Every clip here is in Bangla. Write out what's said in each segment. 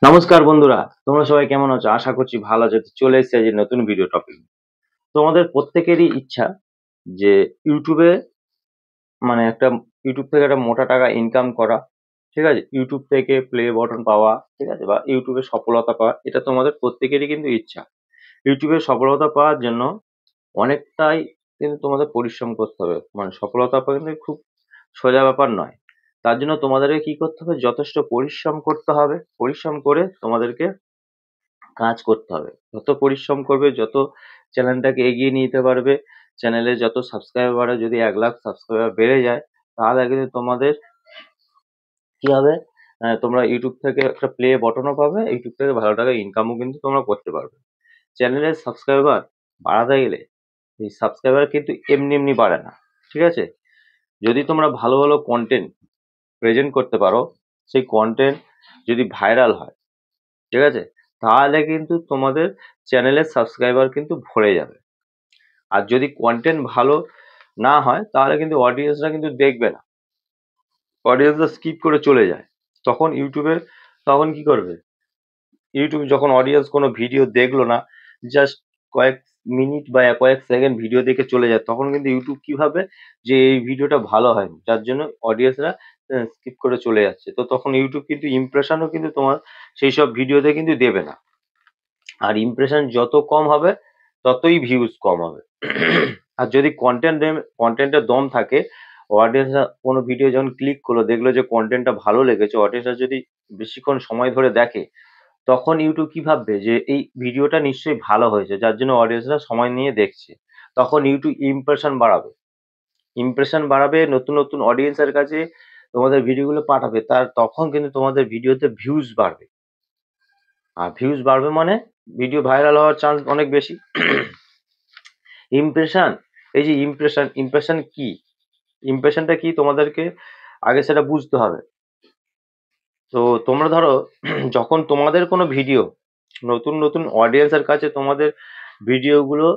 নমস্কার বন্ধুরা, তোমরা সবাই কেমন আছো? আশা করছি ভালো আছো। তো চলে এসেছে যে নতুন ভিডিও টপিক। তোমাদের প্রত্যেকেরই ইচ্ছা যে ইউটিউবে মানে একটা ইউটিউব থেকে একটা মোটা টাকা ইনকাম করা, ঠিক আছে? ইউটিউব থেকে প্লে বাটন পাওয়া, ঠিক আছে? বা ইউটিউবে সফলতা পাওয়া, এটা তোমাদের প্রত্যেকেরই কিন্তু ইচ্ছা। ইউটিউবে সফলতা পাওয়ার জন্য অনেকটাই কিন্তু তোমাদের পরিশ্রম করতে হবে। মানে সফলতা পাওয়া কিন্তু খুব সোজা ব্যাপার নয়। তার জন্য তোমাদেরকে কি করতে হবে? যথেষ্ট পরিশ্রম করতে হবে। পরিশ্রম করে তোমাদেরকে কাজ করতে হবে। যত পরিশ্রম করবে, যত চ্যানেলটাকে এগিয়ে নিয়ে যেতে পারবে, চ্যানেলে যত সাবস্ক্রাইবার বাড়ে, যদি 1,00,000 সাবস্ক্রাইবার বেড়ে যায়, তাহলে কিন্তু তোমাদের কি হবে? তোমরা ইউটিউব থেকে একটা প্লে বাটনও পাবে, ইউটিউব থেকে ভালো টাকা ইনকামও কিন্তু তোমরা করতে পারবে। চ্যানেলের সাবস্ক্রাইবার বাড়াতে গেলে এই সাবস্ক্রাইবার কিন্তু এমনি এমনি বাড়ে না, ঠিক আছে? যদি তোমরা ভালো ভালো কন্টেন্ট প্রেজেন্ট করতে পারো, সেই কন্টেন্ট যদি ভাইরাল হয়, ঠিক আছে? তাহলে কিন্তু তোমাদের চ্যানেলের সাবস্ক্রাইবার কিন্তু ভরে যাবে। আর যদি কন্টেন্ট ভালো না হয়, তাহলে কিন্তু অডিয়েন্সরা কিন্তু দেখবে না। অডিয়েন্সরা স্কিপ করে চলে যায়। তখন ইউটিউবে তখন কি করবে? ইউটিউব যখন অডিয়েন্স কোনো ভিডিও দেখলো না, জাস্ট কয়েক মিনিট বা কয়েক সেকেন্ড ভিডিও দেখে চলে যায়, তখন কিন্তু ইউটিউব কি ভাবে? যে এই ভিডিওটা ভালো হয়নি। যার জন্য অডিয়েন্সরা স্কিপ করে চলে যাচ্ছে। তো তখন ইউটিউব কিন্তু ইমপ্রেশনও কিন্তু তোমার সেইসব ভিডিওতে কিন্তু দেবে না। আর ইমপ্রেশন যত কম হবে, ততই ভিউজ কম হবে। আর যদি কন্টেন্টের দম থাকে, অডিয়েন্সরা কোনো ভিডিও যখন ক্লিক করলো, দেখলো যে কন্টেন্টটা ভালো লেগেছে, অডিয়েন্সরা যদি বেশিক্ষণ সময় ধরে দেখে, তখন ইউটিউব কি ভাববে? যে এই ভিডিওটা নিশ্চয়ই ভালো হয়েছে, যার জন্য অডিয়েন্সরা সময় নিয়ে দেখছে। তখন ইউটিউব ইমপ্রেশন বাড়াবে। ইমপ্রেশন বাড়াবে, নতুন নতুন অডিয়েন্সের কাছে তোমাদের ভিডিওগুলো পাঠাবে। তখন কিন্তু তোমাদের ভিডিওতে ভিউজ বাড়বে। আর ভিউজ বাড়বে মানে ভিডিও ভাইরাল হওয়ার চান্স অনেক বেশি। ইমপ্রেশন, এই যে ইমপ্রেশন কি? ইমপ্রেশনটা কি তোমাদেরকে আগে সেটা বুঝতে হবে। তো তোমরা ধরো যখন তোমাদের কোনো ভিডিও নতুন নতুন অডিয়েন্সের কাছে তোমাদের ভিডিওগুলো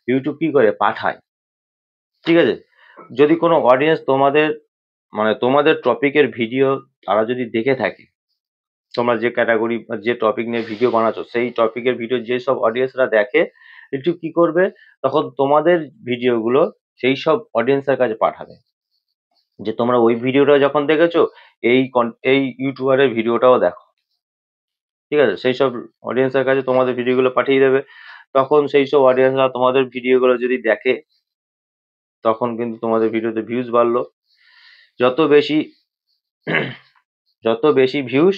ইউটিউব কি করে পাঠায়, ঠিক আছে? যদি কোনো অডিয়েন্স তোমাদের মানে তোমাদের টপিকের ভিডিও তারা যদি দেখে থাকে, তোমরা যে ক্যাটাগরি বা যে টপিক নিয়ে ভিডিও বানাচ্ছ, সেই টপিকের ভিডিও যেসব অডিয়েন্সরা দেখে, ইউটিউব কি করবে? তখন তোমাদের ভিডিওগুলো সেই সব অডিয়েন্সের কাছে পাঠাবে। যে তোমরা ওই ভিডিওটা যখন দেখেছো, এই ইউটিউবারের ভিডিওটাও দেখো, ঠিক আছে? সেই সব অডিয়েন্সের কাছে তোমাদের ভিডিওগুলো পাঠিয়ে দেবে। তখন সেই সব অডিয়েন্সরা তোমাদের ভিডিওগুলো যদি দেখে, তখন কিন্তু তোমাদের ভিডিওতে ভিউজ বাড়লো। যত বেশি যত বেশি ভিউজ,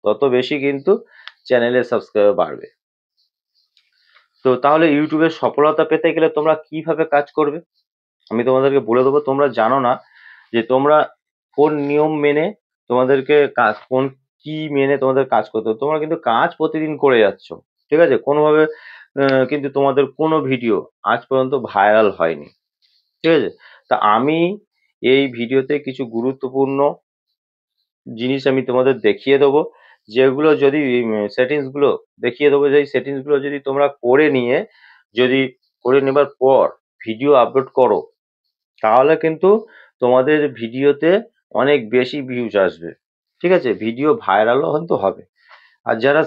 তত বেশি কিন্তু চ্যানেলের সাবস্ক্রাইবার বাড়বে। তো তাহলে ইউটিউবে সফলতা পেতে গেলে তোমরা কিভাবে কাজ করবে? আমি তোমাদেরকে বলে দেবো। তোমরা জানো না যে তোমরা কোন নিয়ম মেনে তোমাদেরকে কি মেনে তোমাদের কাজ করতে হবে। তোমরা কিন্তু কাজ প্রতিদিন করে যাচ্ছ, ঠিক আছে? কোনোভাবে কিন্তু তোমাদের কোনো ভিডিও আজ পর্যন্ত ভাইরাল হয়নি, ঠিক আছে? তা আমি এই ভিডিওতে কিছু গুরুত্বপূর্ণ জিনিস আমি তোমাদের দেখিয়ে দেবো, যেগুলো যদি সেটিংস গুলো দেখিয়ে দেবো, যে সেটিংস গুলো যদি তোমরা যদি করে নেবার পর ভিডিও আপলোড করো, তাহলে কিন্তু তোমাদের ভিডিওতে অনেক বেশি ভিউজ আসবে, ঠিক আছে? ভিডিও ভাইরালও কিন্তু হবে। আর যারা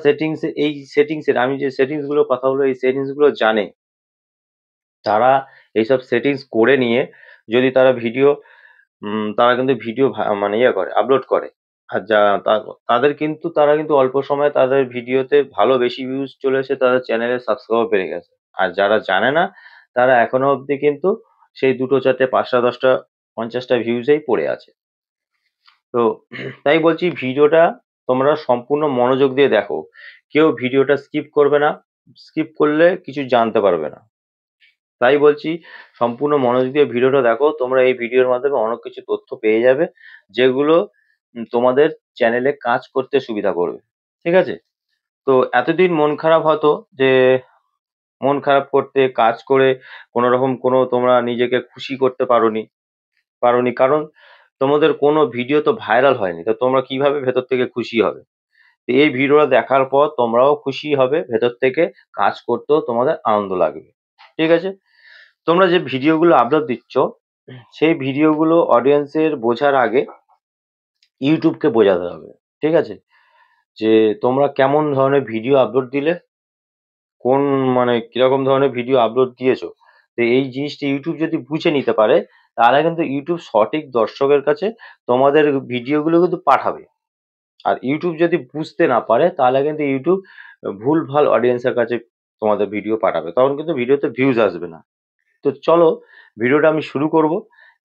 আমি যে সেটিংস গুলো কথা বলবো, এই সেটিংস গুলো জানে, তারা এইসব সেটিংস করে নিয়ে যদি তারা কিন্তু ভিডিও মানে করে আপলোড করে। আর তারা কিন্তু অল্প সময়ে তাদের ভিডিওতে ভালো বেশি ভিউজ চলে এসে তাদের চ্যানেলের সাবস্ক্রাইবার বেড়ে গেছে। আর যারা জানে না, তারা এখনো অবধি কিন্তু সেই 2টো 4টে 5টা 10টা 50টা ভিউজেই পড়ে আছে। তো তাই বলছি, ভিডিওটা তোমরা সম্পূর্ণ মনোযোগ দিয়ে দেখো। কেউ ভিডিওটা স্কিপ করবে না। স্কিপ করলে কিছু জানতে পারবে না। তাই বলছি, সম্পূর্ণ মনোযোগ দিয়ে ভিডিওটা দেখো। তোমরা এই ভিডিওর মাধ্যমে অনেক কিছু তথ্য পেয়ে যাবে, যেগুলো তোমাদের চ্যানেলে কাজ করতে সুবিধা করবে, ঠিক আছে? তো এতদিন মন খারাপ হতো যে মন খারাপ করতে কাজ করে কোনো রকম তোমরা নিজেকে খুশি করতে পারোনি, কারণ তোমাদের কোনো ভিডিও তো ভাইরাল হয়নি। তো তোমরা কিভাবে ভেতর থেকে খুশি হবে? তো এই ভিডিওটা দেখার পর তোমরাও খুশি হবে, ভেতর থেকে কাজ করতেও তোমাদের আনন্দ লাগবে, ঠিক আছে? তোমরা যে ভিডিওগুলো আপলোড দিচ্ছ, সেই ভিডিওগুলো অডিয়েন্সের বোঝার আগে ইউটিউবকে বোঝাতে হবে, ঠিক আছে? যে তোমরা কেমন ধরনের ভিডিও আপলোড দিলে, কোন মানে কিরকম ধরনের ভিডিও আপলোড দিয়েছো। তো এই জিনিসটা ইউটিউব যদি বুঝে নিতে পারে, তাহলে কিন্তু ইউটিউব সঠিক দর্শকের কাছে তোমাদের ভিডিওগুলো কিন্তু পাঠাবে। আর ইউটিউব যদি বুঝতে না পারে, তাহলে কিন্তু ইউটিউব ভুলভাল অডিয়েন্সের কাছে তোমাদের ভিডিও পাঠাবে, তখন কিন্তু ভিডিওতে ভিউজ আসবে না। তো চলো ভিডিওটা আমি শুরু করব।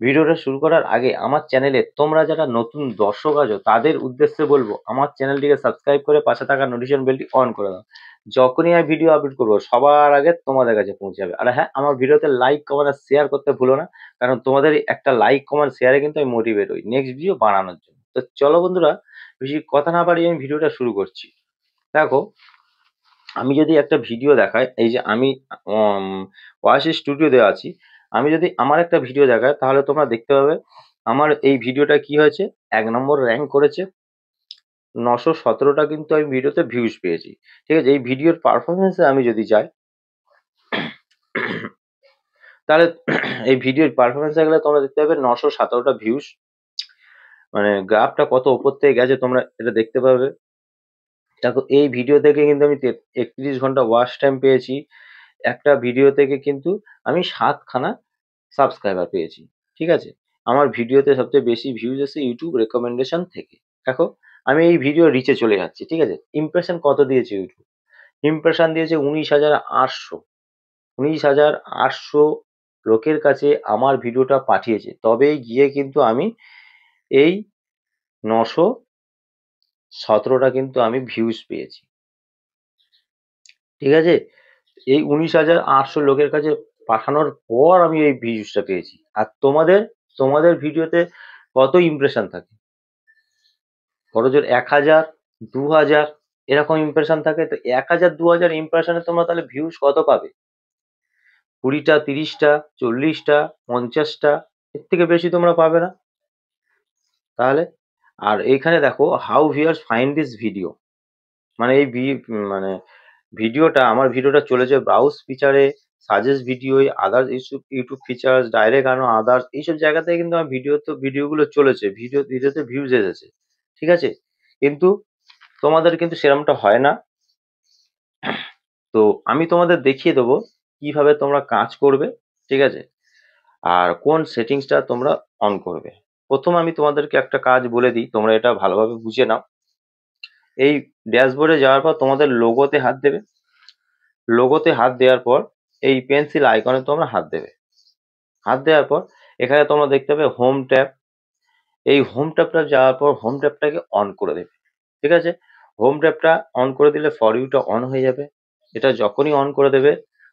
ভিডিওটা শুরু করার আগে আমার চ্যানেলে তোমরা যারা নতুন দর্শক আছো তাদের উদ্দেশ্যে বলবো, আমার চ্যানেলটিকে সাবস্ক্রাইব করে পাশে থাকা নোটিফিকেশন বেলটি অন করে দাও। যখনই আমি ভিডিও আপলোড করবো সবার আগে তোমাদের কাছে পৌঁছে যাবে। আর হ্যাঁ, আমার ভিডিওতে লাইক কমেন্ট আর শেয়ার করতে ভুলো না, কারণ তোমাদের এই একটা লাইক কমেন্ট শেয়ারে কিন্তু আমি মোটিভেট হই নেক্সট ভিডিও বানানোর জন্য। তো চলো বন্ধুরা, বেশি কথা না বাড়িয়ে আমি ভিডিওটা শুরু করছি। দেখো, আমি যদি একটা ভিডিও দেখাই, এই যে আমি ওয়াইসি স্টুডিওতে আছি, আমি যদি আমার একটা ভিডিও দেখাই তাহলে তোমরা দেখতে পাবে আমার এই ভিডিওটা কি হয়েছে, 1 নম্বর র্যাঙ্ক করেছে। 917টা কিন্তু আমি ভিডিওতে ভিউজ পেয়েছি। ঠিক আছে, এই ভিডিওর পারফরমেন্সে আমি যদি যাই, তাহলে এই ভিডিওর পারফরমেন্সে গেলে তোমরা দেখতে পাবে 917টা ভিউজ, মানে গ্রাফটা কত উপর থেকে গেছে তোমরা এটা দেখতে পাবে। দেখো, এই ভিডিও থেকে কিন্তু আমি 31 ঘন্টা ওয়াচ টাইম পেয়েছি। একটা ভিডিও থেকে কিন্তু আমি 7খানা সাবস্ক্রাইবার পেয়েছি। ঠিক আছে, আমার ভিডিওতে সবচেয়ে বেশি ভিউজ এসে ইউটিউব রেকমেন্ডেশন থেকে। দেখো, আমি এই ভিডিও রিচে চলে যাচ্ছি। ঠিক আছে, ইমপ্রেশন কত দিয়েছে ইউটিউব? ইমপ্রেশন দিয়েছে 19,800। 19,800 লোকের কাছে আমার ভিডিওটা পাঠিয়েছে, তবেই গিয়ে কিন্তু আমি এই 917টা কিন্তু আমি ভিউজ পেয়েছি। ঠিক আছে, এই 19,800 লোকের কাছে পাঠানোর পর আমি এই ভিউজটা পেয়েছি। আর তোমাদের তোমাদের ভিডিওতে কত ইমপ্রেশন থাকে? বড়জোর 1,000, 2,000 এরকম ইমপ্রেশন থাকে। তো 1,000, 2,000 ইমপ্রেশনে তোমরা তাহলে ভিউজ কত পাবে? 20টা, 30টা, 40টা, 50টা, এর থেকে বেশি তোমরা পাবে না। তাহলে আর এইখানে দেখো, how viewers find this video, মানে এই মানে ভিডিওটা, আমার ভিডিওটা চলেছে ব্রাউজ ফিচারে, suggest video, others YouTube features, direct আনো আদার্স, এইসব জায়গা থেকে কিন্তু আমার ভিডিওগুলো চলেছে, ভিডিওতে ভিউজ এসেছে। ঠিক আছে, কিন্তু তোমাদের কিন্তু সেরকমটা হয় না। তো আমি তোমাদের দেখিয়ে দেবো কিভাবে তোমরা কাজ করবে। ঠিক আছে, আর কোন সেটিংসটা তোমরা অন করবে। প্রথম আমি তোমাদেরকে একটা কাজ বলে দিই, তোমরা এটা ভালোভাবে বুঝে নাও। এই ড্যাশবোর্ডে যাওয়ার পর তোমাদের লোগোতে হাত দেবে। লোগোতে হাত দেওয়ার পর এই পেন্সিল আইকনে তোমরা হাত দেবে। হাত দেওয়ার পর এখানে তোমরা দেখতে পাবে হোম ট্যাব। এই হোম ট্যাবটা যাওয়ার পর হোম ট্যাবটাকে অন করে দেবে। ঠিক আছে, হোম ট্যাবটা অন করে দিলে ফর ইউটা অন হয়ে যাবে। এটা যখনই অন করে দেবে,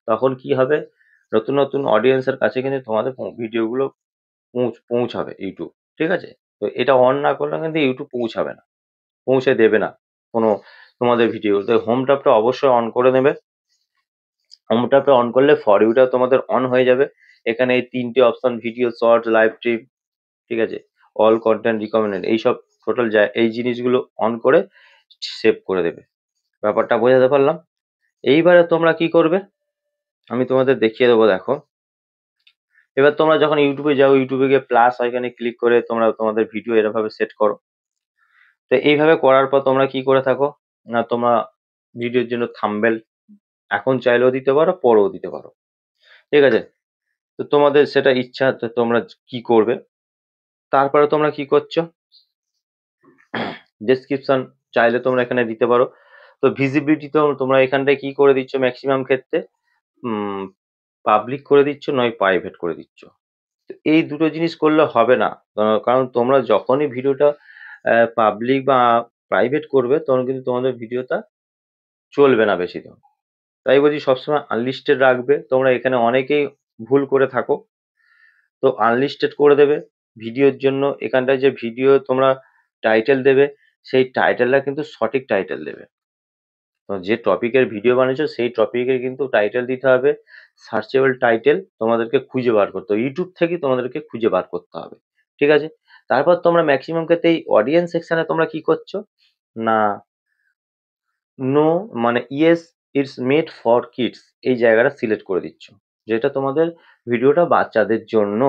তখন কি হবে, নতুন নতুন অডিয়েন্সের কাছে কিন্তু তোমাদের ভিডিওগুলো পৌঁছাবে ইউটিউব। ঠিক আছে, তো এটা অন না করলে কিন্তু ইউটিউব পৌঁছাবে না, পৌঁছে দেবে না কোনো তোমাদের ভিডিও। তো হোম ট্যাবটা অবশ্যই অন করে নেবে। হোম ট্যাবটা অন করলে ফর ইউটা তোমাদের অন হয়ে যাবে। এখানে এই 3টে option, video, short, live stream, ঠিক আছে, অল কন্টেন্ট রিকমেন্ডেড, এইসব টোটাল যায়, এই জিনিসগুলো অন করে সেভ করে দেবে। ব্যাপারটা বোঝাতে পারলাম? এইবারে তোমরা কি করবে আমি তোমাদের দেখিয়ে দেবো। দেখো, এবার তোমরা যখন ইউটিউবে যাও, ইউটিউবে গিয়ে প্লাস এখানে ক্লিক করে তোমরা তোমাদের ভিডিও এরভাবে সেট করো। তো এইভাবে করার পর তোমরা কি করে থাকো না, তোমরা ভিডিওর জন্য থাম্বনেল এখন চাইলেও দিতে পারো, পরেও দিতে পারো। ঠিক আছে, তো তোমাদের সেটা ইচ্ছা, তো তোমরা কি করবে। তারপরে তোমরা কি করছো, ডেসক্রিপশন চাইলে তোমরা এখানে দিতে পারো। তো ভিজিবিলিটি তো তোমরা এখানটায় কি করে দিচ্ছ, ম্যাক্সিমাম ক্ষেত্রে পাবলিক করে দিচ্ছ, নয় প্রাইভেট করে দিচ্ছ। তো এই দুটো জিনিস করলে হবে না, কারণ তোমরা যখনই ভিডিওটা পাবলিক বা প্রাইভেট করবে, তখন কিন্তু তোমাদের ভিডিওটা চলবে না বেশি দিন। তাই বলছি সবসময় আনলিস্টেড রাখবে। তোমরা এখানে অনেকেই ভুল করে থাকো, তো আনলিস্টেড করে দেবে ভিডিওর জন্য। এখানটায় যে ভিডিও তোমরা টাইটেল দেবে, সেই টাইটেলটা কিন্তু সঠিক টাইটেল দেবে। তো যে টপিকের ভিডিও বানিয়েছো সেই টপিকের কিন্তু টাইটেল দিতে হবে। সার্চেবল টাইটেল তোমাদেরকে খুঁজে বার করতে হবে, ইউটিউব থেকে তোমাদেরকে খুঁজে বার করতে হবে। ঠিক আছে, তারপর তোমরা ম্যাক্সিমাম ক্ষেত্রে এই অডিয়েন্স সেকশনে তোমরা কি করছো না, নো মানে yes it's made for kids, এই জায়গাটা সিলেক্ট করে দিচ্ছ, যেটা তোমাদের ভিডিওটা বাচ্চাদের জন্য।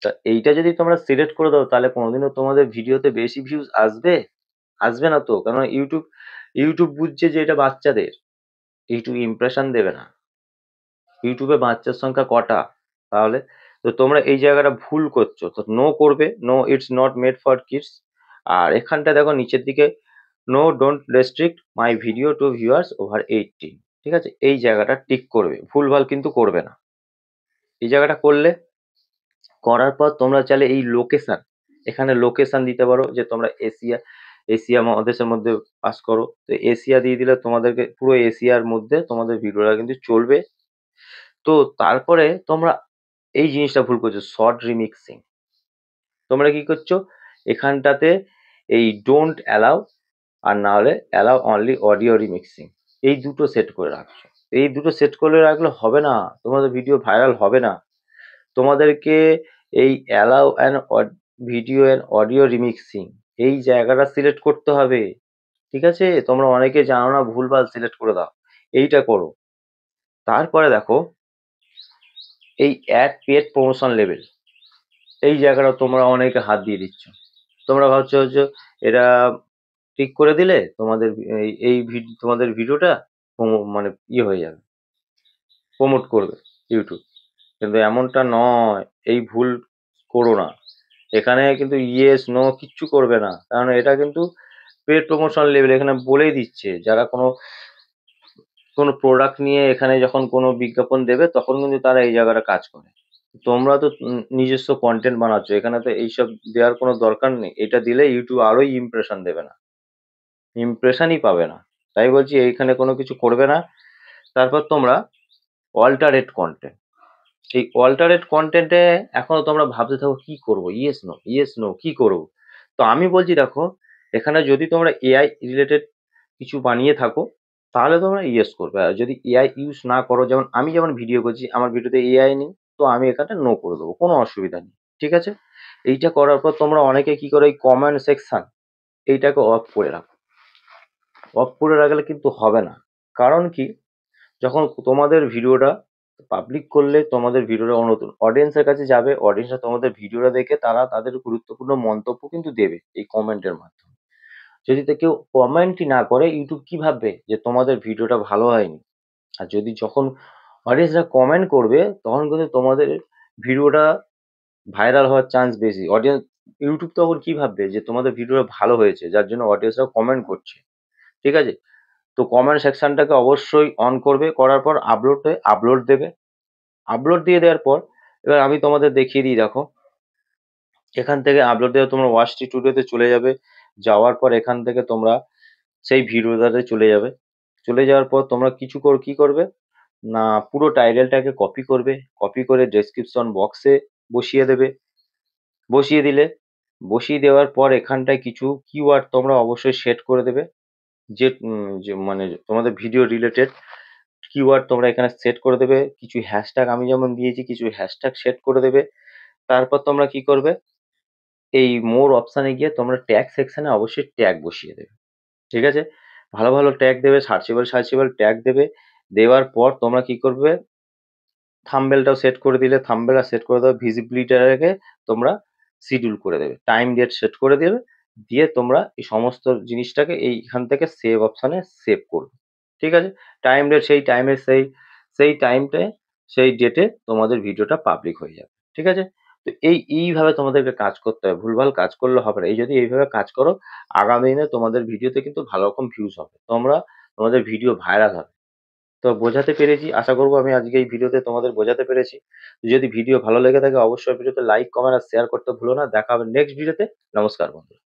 তা এইটা যদি তোমরা সিলেক্ট করে দাও, তাহলে কোনোদিনও তোমাদের ভিডিওতে বেশি ভিউজ আসবে? আসবে না তো, কারণ ইউটিউব বুঝছে যে এটা বাচ্চাদের, ইউটিউব ইমপ্রেশন দেবে না। ইউটিউবে বাচ্চার সংখ্যা কটা তাহলে? তো তোমরা এই জায়গাটা ভুল করছো, তো নো করবে, no it's not made for kids. আর এখানটা দেখো নিচের দিকে, no don't restrict my video to viewers over 18, ঠিক আছে? এই জায়গাটা টিক করবে, ভুলভাল কিন্তু করবে না। এই জায়গাটা করলে, করার পর তোমরা চাইলে এই লোকেশন, এখানে লোকেশন দিতে পারো যে তোমরা এশিয়া মহাদেশের মধ্যে পাস করো, তো এশিয়া দিয়ে দিলে তোমাদেরকে পুরো এশিয়ার মধ্যে তোমাদের ভিডিওটা কিন্তু চলবে। তো তারপরে তোমরা এই জিনিসটা ভুল করছো, শর্ট রিমিক্সিং। তোমরা কি করছো এখানটাতে, এই ডোন্ট অ্যালাউ আর না হলে অ্যালাউ অনলি অডিও রিমিক্সিং, এই দুটো সেট করে রাখছো। এই দুটো সেট করে রাখলে হবে না, তোমাদের ভিডিও ভাইরাল হবে না। তোমাদেরকে এই allow and video and audio remixing, এই জায়গাটা সিলেক্ট করতে হবে, ঠিক আছে? তোমরা অনেকে জানো না, ভুলভাল সিলেক্ট করে দাও, এইটা করো। তারপরে দেখো এই অ্যাড পেড প্রমোশন লেভেল, এই জায়গাটা তোমরা অনেকে হাত দিয়ে দিচ্ছ। তোমরা ভাবছো হচ্ছে এটা ঠিক করে দিলে তোমাদের তোমাদের ভিডিওটা মানে হয়ে যাবে, প্রমোট করবে ইউটিউব, কিন্তু এমনটা নয়। এই ভুল করো না, এখানে কিন্তু ইয়েস নো কিচ্ছু করবে না, কারণ এটা কিন্তু পেড প্রমোশন লেভেল। এখানে বলেই দিচ্ছে যারা কোনো কোনো প্রোডাক্ট নিয়ে এখানে যখন কোনো বিজ্ঞাপন দেবে তখন কিন্তু তারা এই জায়গাটা কাজ করে। তোমরা তো নিজস্ব কন্টেন্ট বানাচ্ছ, এখানে তো এইসব দেওয়ার কোনো দরকার নেই। এটা দিলে ইউটিউব আরোই ইমপ্রেশন দেবে না, ইমপ্রেশনই পাবে না। তাই বলছি এইখানে কোনো কিছু করবে না। তারপর তোমরা অল্টারেট কন্টেন্ট, এই অল্টারেট কন্টেন্টে এখনো তোমরা ভাবতে থাকো কি করবো, ইয়েস নো কি করবো। তো আমি বলছি দেখো, এখানে যদি তোমরা এআই রিলেটেড কিছু বানিয়ে থাকো তাহলে তোমরা ইয়েস করবে, আর যদি এআই ইউজ না করো, যেমন আমি যেমন ভিডিও করছি আমার ভিডিওতে এআই নেই, তো আমি এখানে নো করে দেবো, কোনো অসুবিধা নেই, ঠিক আছে? এইটা করার পর তোমরা অনেকে কি করো, এই কমেন্ট সেকশন এইটাকে অফ করে রাখো। অফ করে রাখলে কিন্তু হবে না, কারণ কি, যখন তোমাদের ভিডিওটা পাবলিক করলে তোমাদের ভিডিওটা নতুন অডিয়েন্সের কাছে যাবে, অডিয়েন্সরা তোমাদের ভিডিওটা দেখে তারা তাদের গুরুত্বপূর্ণ মন্তব্য কিন্তু দেবে এই কমেন্টের মাধ্যমে। যদি তো কেউ কমেন্টই না করে, ইউটিউব কি ভাববে যে তোমাদের ভিডিওটা ভালো হয়নি? আর যদি যখন অডিয়েন্সরা কমেন্ট করবে তখন কিন্তু তোমাদের ভিডিওটা ভাইরাল হওয়ার চান্স বেশি। ইউটিউব তখন কি ভাববে যে তোমাদের ভিডিওটা ভালো হয়েছে, যার জন্য অডিয়েন্সরা কমেন্ট করছে, ঠিক আছে? তো কমেন্ট সেকশনটাকে অবশ্যই অন করবে, করার পর আপলোড দেবে। আপলোড দিয়ে দেওয়ার পর এবার আমি তোমাদের দেখিয়ে দিই, দেখো এখান থেকে আপলোড দেওয়া তোমরা ওয়াচ স্টুডিওতে চলে যাবে। যাওয়ার পর এখান থেকে তোমরা সেই ভিডিওটাতে চলে যাবে। চলে যাওয়ার পর তোমরা কি করবে না, পুরো টাইটেলটাকে কপি করবে, কপি করে ডেসক্রিপশন বক্সে বসিয়ে দেবে। বসিয়ে দিলে, বসিয়ে দেওয়ার পর এখানটায় কিছু কিওয়ার্ড তোমরা অবশ্যই সেট করে দেবে, যে মানে তোমাদের ভিডিও রিলেটেড কিওয়ার্ড তোমরা এখানে সেট করে দেবে। কিছু হ্যাশট্যাগ আমি যেমন দিয়েছি, কিছু হ্যাশট্যাগ সেট করে দেবে। তারপর তোমরা কি করবে, এই মোর অপশানে গিয়ে তোমরা ট্যাগ সেকশনে অবশ্যই ট্যাগ বসিয়ে দেবে, ঠিক আছে? ভালো ভালো ট্যাগ দেবে, সার্চেবল ট্যাগ দেবে। দেওয়ার পর তোমরা কি করবে, থাম্বনেলটাও সেট করে দিলে, থাম্বনেল সেট করে দেবে, ভিজিবিলিটিটাকে তোমরা শিডিউল করে দেবে, টাইম ডেট সেট করে দেবে। দিয়ে তোমরা এই সমস্ত জিনিসটাকে এইখান থেকে সেভ অপশানে সেভ করবে, ঠিক আছে? টাইম ডেট সেই টাইমে সেই টাইমটায় সেই ডেটে তোমাদের ভিডিওটা পাবলিক হয়ে যাবে, ঠিক আছে? তো এইভাবে তোমাদেরকে কাজ করতে হবে, ভুলভাল কাজ করলে হবে না। এই যদি এইভাবে কাজ করো, আগামী দিনে তোমাদের ভিডিওতে কিন্তু ভালো রকম ভিউজ হবে, তোমাদের ভিডিও ভাইরাল হবে। তো বোঝাতে পেরেছি, আশা করবো আমি আজকে এই ভিডিওতে তোমাদের বোঝাতে পেরেছি। যদি ভিডিও ভালো লেগে থাকে অবশ্যই ভিডিওতে লাইক, কমেন্ট আর শেয়ার করতে ভুলো না। দেখা হবে নেক্সট ভিডিওতে। নমস্কার বন্ধুরা।